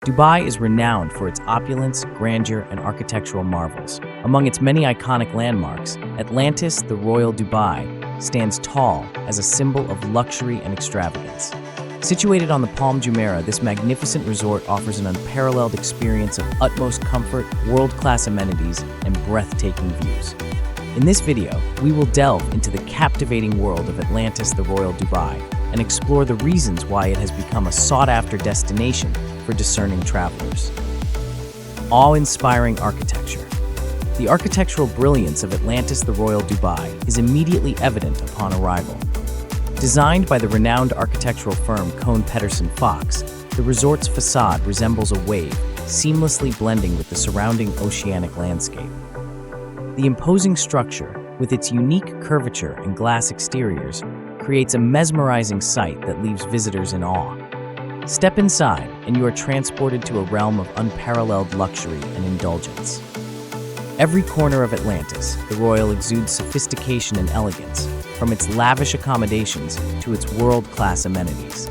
Dubai is renowned for its opulence, grandeur, and architectural marvels. Among its many iconic landmarks, Atlantis The Royal Dubai stands tall as a symbol of luxury and extravagance. Situated on the Palm Jumeirah, this magnificent resort offers an unparalleled experience of utmost comfort, world-class amenities, and breathtaking views. In this video, we will delve into the captivating world of Atlantis The Royal Dubai and explore the reasons why it has become a sought-after destination for discerning travelers. Awe-inspiring architecture. The architectural brilliance of Atlantis The Royal Dubai is immediately evident upon arrival. Designed by the renowned architectural firm Kohn Pedersen Fox, the resort's facade resembles a wave, seamlessly blending with the surrounding oceanic landscape. The imposing structure, with its unique curvature and glass exteriors, creates a mesmerizing sight that leaves visitors in awe. Step inside, and you are transported to a realm of unparalleled luxury and indulgence. Every corner of Atlantis, the Royal exudes sophistication and elegance, from its lavish accommodations to its world-class amenities.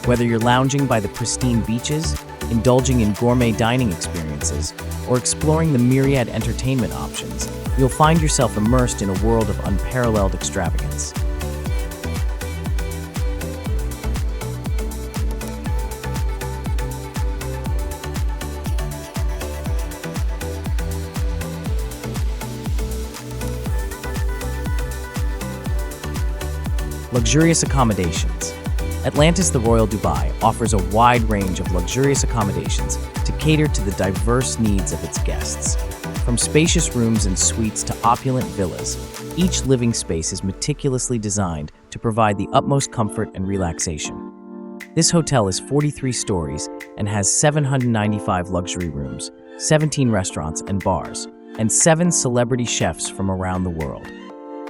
Whether you're lounging by the pristine beaches, indulging in gourmet dining experiences, or exploring the myriad entertainment options, you'll find yourself immersed in a world of unparalleled extravagance. Luxurious accommodations. Atlantis The Royal Dubai offers a wide range of luxurious accommodations to cater to the diverse needs of its guests. From spacious rooms and suites to opulent villas, each living space is meticulously designed to provide the utmost comfort and relaxation. This hotel is 43 stories and has 795 luxury rooms, 17 restaurants and bars, and 7 celebrity chefs from around the world.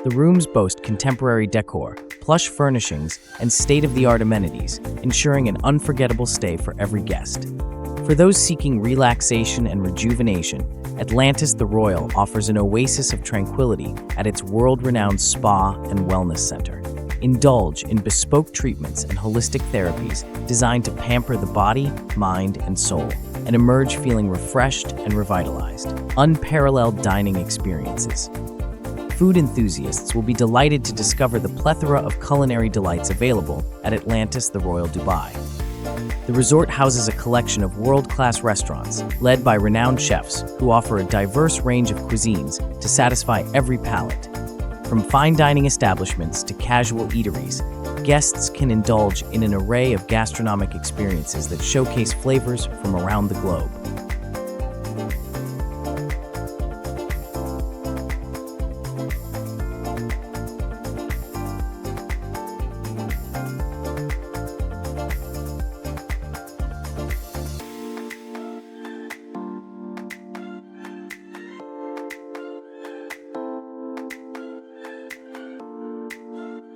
The rooms boast contemporary decor, plush furnishings, and state-of-the-art amenities, ensuring an unforgettable stay for every guest. For those seeking relaxation and rejuvenation, Atlantis The Royal offers an oasis of tranquility at its world-renowned spa and wellness center. Indulge in bespoke treatments and holistic therapies designed to pamper the body, mind, and soul, and emerge feeling refreshed and revitalized. Unparalleled dining experiences. Food enthusiasts will be delighted to discover the plethora of culinary delights available at Atlantis The Royal Dubai. The resort houses a collection of world-class restaurants led by renowned chefs who offer a diverse range of cuisines to satisfy every palate. From fine dining establishments to casual eateries, guests can indulge in an array of gastronomic experiences that showcase flavors from around the globe.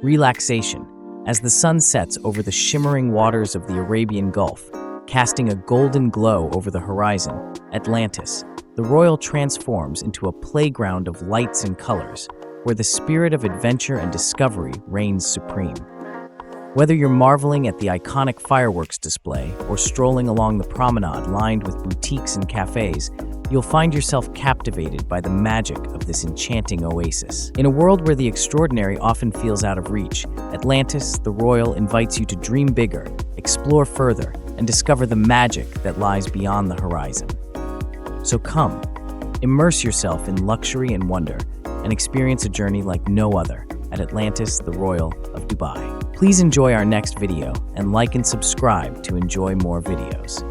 Relaxation. As the sun sets over the shimmering waters of the Arabian Gulf, casting a golden glow over the horizon, Atlantis, the Royal transforms into a playground of lights and colors, where the spirit of adventure and discovery reigns supreme. Whether you're marveling at the iconic fireworks display or strolling along the promenade lined with boutiques and cafes, you'll find yourself captivated by the magic of this enchanting oasis. In a world where the extraordinary often feels out of reach, Atlantis The Royal invites you to dream bigger, explore further, and discover the magic that lies beyond the horizon. So come, immerse yourself in luxury and wonder, and experience a journey like no other at Atlantis The Royal of Dubai. Please enjoy our next video and like and subscribe to enjoy more videos.